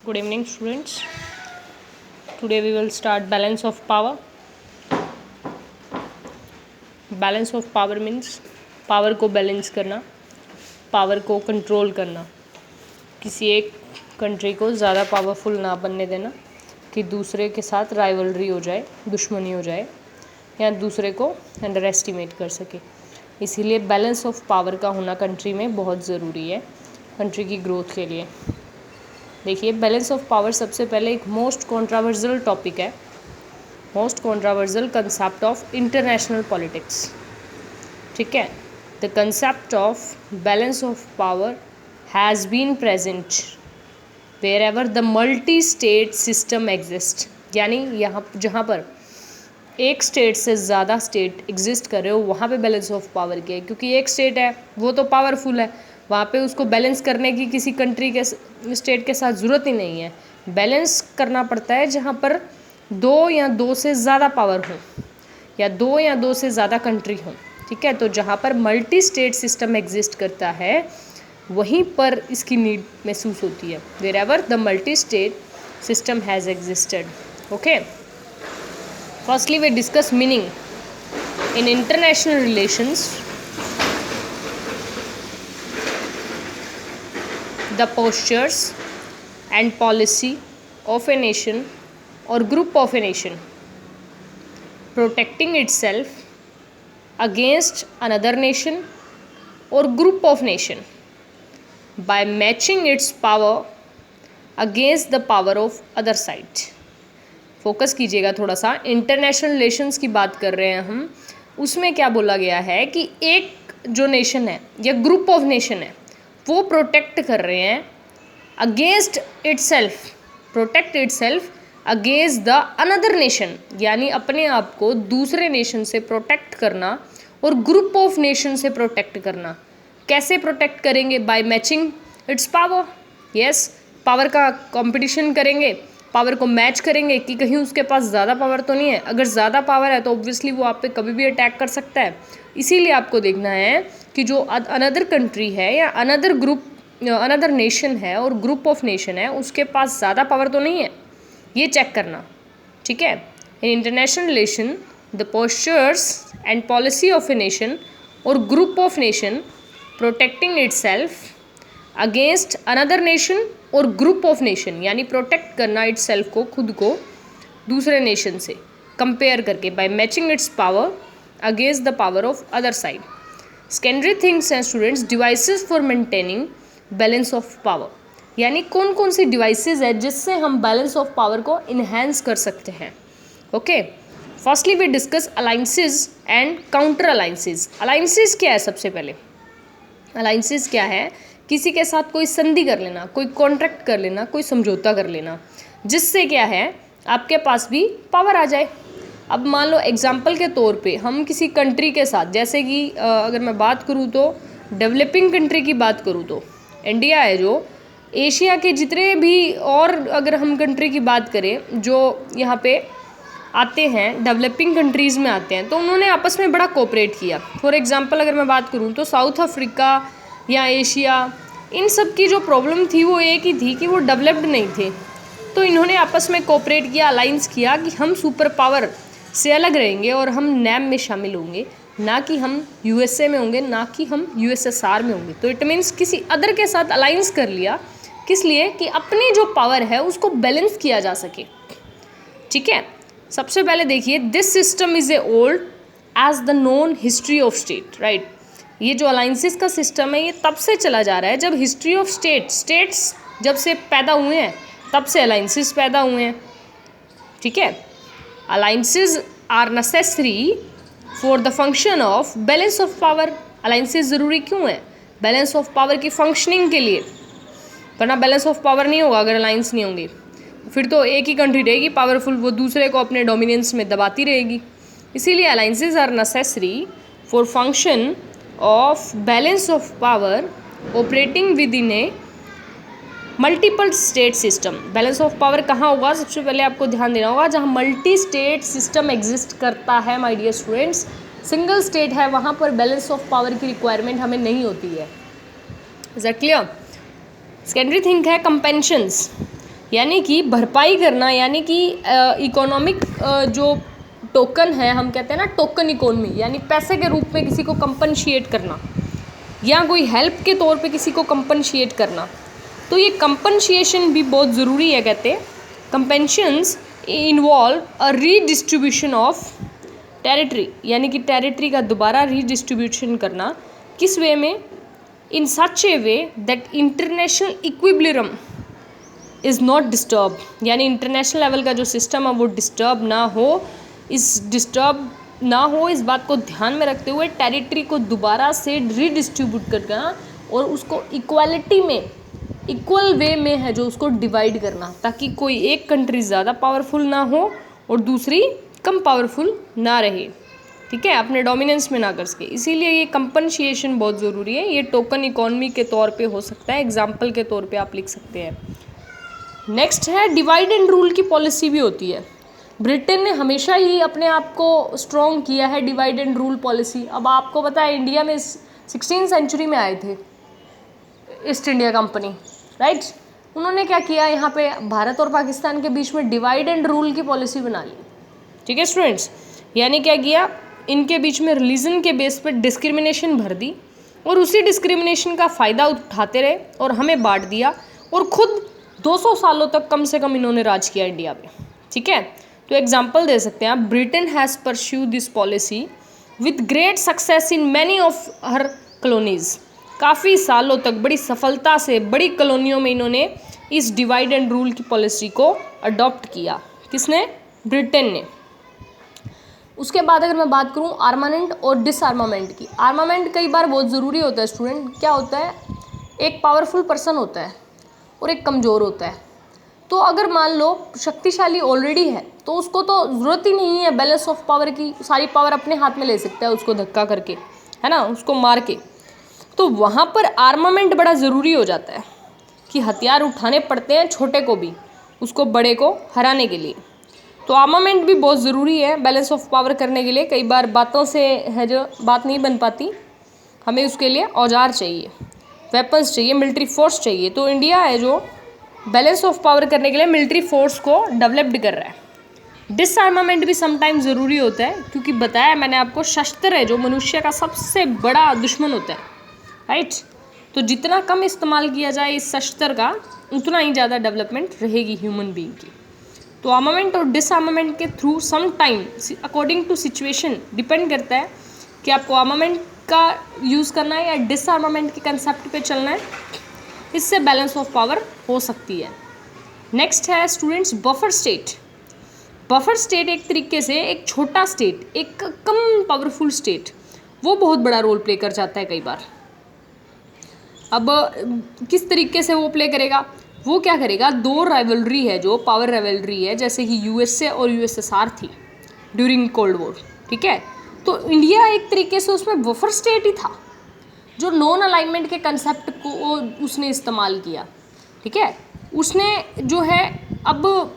Good evening, students. Today we will start balance of power. Balance of power means power को balance करना, power को control करना, किसी एक कंट्री को ज़्यादा पावरफुल ना बनने देना कि दूसरे के साथ राइवलरी हो जाए, दुश्मनी हो जाए या दूसरे को अंडर एस्टिमेट कर सके। इसीलिए बैलेंस ऑफ पावर का होना कंट्री में बहुत ज़रूरी है कंट्री की ग्रोथ के लिए। देखिए, बैलेंस ऑफ पावर सबसे पहले एक मोस्ट कंट्रोवर्शियल टॉपिक है, most controversial concept of international politics. ठीक है, the concept of balance of power has been present wherever the multi state system exist, यानी यहाँ जहाँ पर एक स्टेट से ज़्यादा स्टेट एग्जिस्ट कर रहे हो वहाँ पे बैलेंस ऑफ पावर के, क्योंकि एक स्टेट है वो तो पावरफुल है, वहाँ पे उसको बैलेंस करने की किसी कंट्री के स्टेट के साथ ज़रूरत ही नहीं है। बैलेंस करना पड़ता है जहाँ पर दो या दो से ज़्यादा पावर हो या दो या दो से ज़्यादा कंट्री हो। ठीक है, तो जहाँ पर मल्टी स्टेट सिस्टम एग्जिस्ट करता है वहीं पर इसकी नीड महसूस होती है, wherever the multi state system has existed. Okay, firstly we discuss meaning in international relations. The postures and policy of a nation or group of a nation protecting itself against another nation or group of nation by matching its power against the power of other side। Focus कीजिएगा थोड़ा सा, international relations की बात कर रहे हैं हम। उसमें क्या बोला गया है कि एक जो नेशन है या ग्रुप ऑफ नेशन है वो प्रोटेक्ट कर रहे हैं against itself, protect itself against the another nation, यानी अपने आप को दूसरे नेशन से प्रोटेक्ट करना और ग्रुप ऑफ नेशन से प्रोटेक्ट करना। कैसे प्रोटेक्ट करेंगे? By matching its power. Yes, power का कंपटीशन करेंगे, पावर को मैच करेंगे कि कहीं उसके पास ज़्यादा पावर तो नहीं है। अगर ज़्यादा पावर है तो ऑब्वियसली वो आप पे कभी भी अटैक कर सकता है। इसीलिए आपको देखना है कि जो अनदर कंट्री है या अनदर ग्रुप अनदर नेशन है और ग्रुप ऑफ नेशन है उसके पास ज़्यादा पावर तो नहीं है, ये चेक करना। ठीक है, in international relation the postures and policy of a nation और group of nation protecting itself against another nation और ग्रुप ऑफ नेशन, यानी प्रोटेक्ट करना इटसेल्फ को, खुद को दूसरे नेशन से कंपेयर करके, by matching its power against the power of other side. Secondary things and students, devices for maintaining balance of power, यानी कौन कौन सी डिवाइसेस है जिससे हम बैलेंस ऑफ पावर को इन्हेंस कर सकते हैं। Okay, firstly we discuss alliances and counter alliances. Alliances क्या है? सबसे पहले अलाइंसेस क्या है? किसी के साथ कोई संधि कर लेना, कोई कॉन्ट्रैक्ट कर लेना, कोई समझौता कर लेना, जिससे क्या है आपके पास भी पावर आ जाए। अब मान लो एग्जाम्पल के तौर पे हम किसी कंट्री के साथ, जैसे कि अगर मैं बात करूँ तो डेवलपिंग कंट्री की बात करूँ तो इंडिया है, जो एशिया के जितने भी, और अगर हम कंट्री की बात करें जो यहाँ पे आते हैं डेवलपिंग कंट्रीज़ में आते हैं, तो उन्होंने आपस में बड़ा कोऑपरेट किया। फॉर एग्जांपल अगर मैं बात करूँ तो साउथ अफ्रीका या एशिया, इन सब की जो प्रॉब्लम थी वो एक ही थी कि वो डेवलप्ड नहीं थे, तो इन्होंने आपस में कोऑपरेट किया, अलाइंस किया कि हम सुपर पावर से अलग रहेंगे और हम नैम में शामिल होंगे, ना कि हम यूएसए में होंगे, ना कि हम यूएसएसआर में होंगे। तो इट मीन्स किसी अदर के साथ अलाइंस कर लिया, किस लिए? कि अपनी जो पावर है उसको बैलेंस किया जा सके। ठीक है, सबसे पहले देखिए, this system is a old age the known history of state, right. ये जो अलाइंसेस का सिस्टम है ये तब से चला जा रहा है जब हिस्ट्री ऑफ स्टेट्स जब से पैदा हुए हैं तब से अलाइंसेस पैदा हुए हैं। ठीक है, alliances are necessary for the function of balance of power. Alliances ज़रूरी क्यों है? बैलेंस ऑफ पावर की फंक्शनिंग के लिए, वरना बैलेंस ऑफ पावर नहीं होगा अगर अलाइंस नहीं होंगे। फिर तो एक ही कंट्री रहेगी पावरफुल, वो दूसरे को अपने डोमिनेंस में दबाती रहेगी। इसीलिए alliances are necessary for function of balance of power operating within a multiple state system. Balance of power कहाँ होगा? सबसे पहले आपको ध्यान देना होगा जहाँ मल्टी स्टेट सिस्टम एग्जिस्ट करता है। My dear students, single state है वहाँ पर बैलेंस ऑफ पावर की रिक्वायरमेंट हमें नहीं होती है। Is that clear? Secondary thing है कंपेंशंस। यानी कि भरपाई करना, यानी कि इकोनॉमिक जो टोकन है, हम कहते हैं ना टोकन इकोनॉमी, यानी पैसे के रूप में किसी को कंपनशिएट करना या कोई हेल्प के तौर पे किसी को कंपनशिएट करना। तो ये कंपनशिएशन भी बहुत ज़रूरी है। कहते हैं compensations involve a redistribution of territory, यानी कि टेरिटरी का दोबारा रीडिस्ट्रीब्यूशन करना। किस वे में? In such a way that international equilibrium is not disturb, यानी इंटरनेशनल लेवल का जो सिस्टम है वो डिस्टर्ब ना हो। इस बात को ध्यान में रखते हुए टेरिटरी को दोबारा से रीडिस्ट्रीब्यूट करना और उसको इक्वालिटी में, इक्वल वे में है जो उसको डिवाइड करना, ताकि कोई एक कंट्री ज़्यादा पावरफुल ना हो और दूसरी कम पावरफुल ना रहे, ठीक है, अपने डोमिनेंस में ना कर सके। इसीलिए ये कंपनशिएशन बहुत ज़रूरी है। ये टोकन इकोनॉमी के तौर पे हो सकता है, एग्जाम्पल के तौर पे आप लिख सकते हैं। नेक्स्ट है डिवाइड एंड रूल की पॉलिसी भी होती है। ब्रिटेन ने हमेशा ही अपने आप को स्ट्रॉन्ग किया है डिवाइड एंड रूल पॉलिसी। अब आपको पता है इंडिया में 16वीं सेंचुरी में आए थे ईस्ट इंडिया कंपनी, राइट। उन्होंने क्या किया, यहाँ पे भारत और पाकिस्तान के बीच में डिवाइड एंड रूल की पॉलिसी बना ली, ठीक है स्टूडेंट्स। यानी क्या किया, इनके बीच में रिलीजन के बेस पर डिस्क्रिमिनेशन भर दी और उसी डिस्क्रिमिनेशन का फ़ायदा उठाते रहे और हमें बांट दिया, और ख़ुद 200 सालों तक कम से कम इन्होंने राज किया इंडिया पे, ठीक है। तो एग्जाम्पल दे सकते हैं आप, Britain has pursue this policy with great success in many of her colonies. काफ़ी सालों तक बड़ी सफलता से बड़ी कॉलोनियों में इन्होंने इस डिवाइड एंड रूल की पॉलिसी को अडॉप्ट किया। किसने? ब्रिटेन ने। उसके बाद अगर मैं बात करूं आर्मामेंट और डिसआर्मामेंट की। आर्मामेंट कई बार बहुत ज़रूरी होता है स्टूडेंट। क्या होता है, एक पावरफुल पर्सन होता है और एक कमज़ोर होता है। तो अगर मान लो शक्तिशाली ऑलरेडी है तो उसको तो ज़रूरत ही नहीं है बैलेंस ऑफ पावर की, सारी पावर अपने हाथ में ले सकता है उसको धक्का करके, है ना, उसको मार के। तो वहाँ पर आर्मामेंट बड़ा ज़रूरी हो जाता है कि हथियार उठाने पड़ते हैं छोटे को भी, उसको बड़े को हराने के लिए। तो आर्मामेंट भी बहुत ज़रूरी है बैलेंस ऑफ पावर करने के लिए। कई बार बातों से है जो बात नहीं बन पाती, हमें उसके लिए औजार चाहिए, वेपन्स चाहिए, मिलिट्री फोर्स चाहिए। तो इंडिया है जो बैलेंस ऑफ पावर करने के लिए मिलिट्री फोर्स को डेवलप्ड कर रहा है। डिसआर्मामेंट भी समटाइम ज़रूरी होता है, क्योंकि बताया मैंने आपको शस्त्र है जो मनुष्य का सबसे बड़ा दुश्मन होता है, राइट। तो जितना कम इस्तेमाल किया जाए इस शस्त्र का, उतना ही ज़्यादा डेवलपमेंट रहेगी ह्यूमन बीइंग की। तो आर्मामेंट और डिसआर्मामेंट के through some time according to situation depend करता है कि आपको आर्मामेंट का यूज़ करना है या डिसआर्मामेंट के कंसेप्ट पे चलना है। इससे बैलेंस ऑफ पावर हो सकती है। नेक्स्ट है students buffer state. Buffer state एक तरीके से एक छोटा स्टेट, एक कम पावरफुल स्टेट, वो बहुत बड़ा रोल प्ले कर जाता है कई बार। अब किस तरीके से वो प्ले करेगा, वो क्या करेगा, दो राइवलरी है जो पावर राइवलरी है, जैसे कि यूएसए और यूएसएसआर थी ड्यूरिंग कोल्ड वॉर, ठीक है। तो इंडिया एक तरीके से उसमें बफर स्टेट ही था, जो नॉन अलाइनमेंट के कंसेप्ट को उसने इस्तेमाल किया, ठीक है। उसने जो है, अब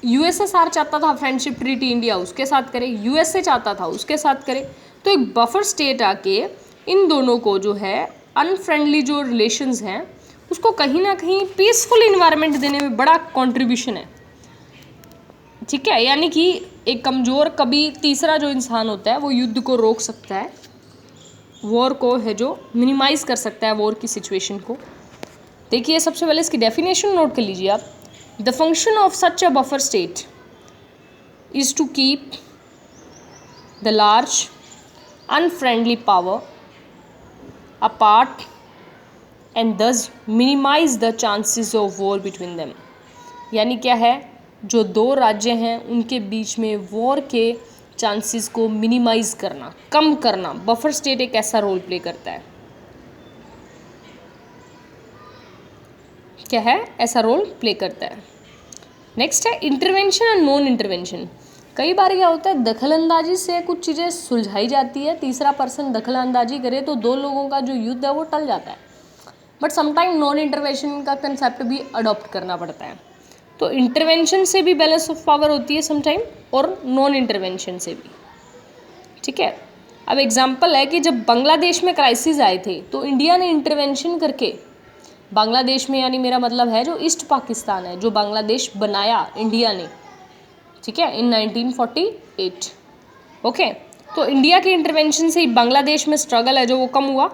यूएसएसआर चाहता था फ्रेंडशिप ट्रीटी इंडिया उसके साथ करे, यूएसए चाहता था उसके साथ करे। तो एक बफर स्टेट आके इन दोनों को जो है अनफ्रेंडली जो रिलेशंस हैं उसको कहीं ना कहीं पीसफुल इन्वायरमेंट देने में बड़ा कंट्रीब्यूशन है, ठीक है। यानी कि एक कमज़ोर, कभी तीसरा जो इंसान होता है वो युद्ध को रोक सकता है, वॉर को है जो मिनिमाइज़ कर सकता है वॉर की सिचुएशन को। देखिए सबसे पहले इसकी डेफिनेशन नोट कर लीजिए आप। The function of such a buffer state is to keep the large unfriendly power apart and thus minimize the chances of war between them। यानी क्या है, जो दो राज्य हैं उनके बीच में वॉर के चांसेस को मिनिमाइज करना, कम करना, बफर स्टेट एक ऐसा रोल प्ले करता है। क्या है, ऐसा रोल प्ले करता है। नेक्स्ट है इंटरवेंशन और नॉन इंटरवेंशन। कई बार क्या होता है, दखलंदाजी से कुछ चीज़ें सुलझाई जाती है, तीसरा पर्सन दखलंदाजी करे तो दो लोगों का जो युद्ध है वो टल जाता है। बट समटाइम नॉन इंटरवेंशन का कंसेप्ट भी अडॉप्ट करना पड़ता है। तो इंटरवेंशन से भी बैलेंस ऑफ पावर होती है समटाइम, और नॉन इंटरवेंशन से भी, ठीक है। अब एग्जाम्पल है कि जब बांग्लादेश में क्राइसिस आए थे तो इंडिया ने इंटरवेंशन करके बांग्लादेश में यानी मेरा मतलब है जो ईस्ट पाकिस्तान है, जो बांग्लादेश बनाया इंडिया ने, ठीक है, इन 1948। ओके, तो इंडिया के इंटरवेंशन से ही बांग्लादेश में स्ट्रगल है जो वो कम हुआ।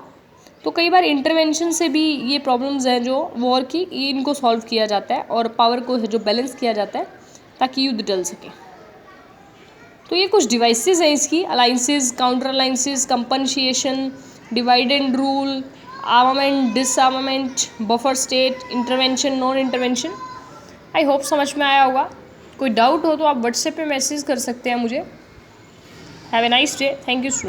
तो कई बार इंटरवेंशन से भी ये प्रॉब्लम्स हैं जो वॉर की, इनको सॉल्व किया जाता है और पावर को जो बैलेंस किया जाता है ताकि युद्ध टल सके। तो ये कुछ डिवाइसेस हैं इसकी, alliances, counter alliances, compensation, divide and rule, armament, disarmament, buffer state, intervention, non intervention. I hope समझ में आया होगा। कोई डाउट हो तो आप व्हाट्सएप पे मैसेज कर सकते हैं मुझे। Have a nice day. Thank you.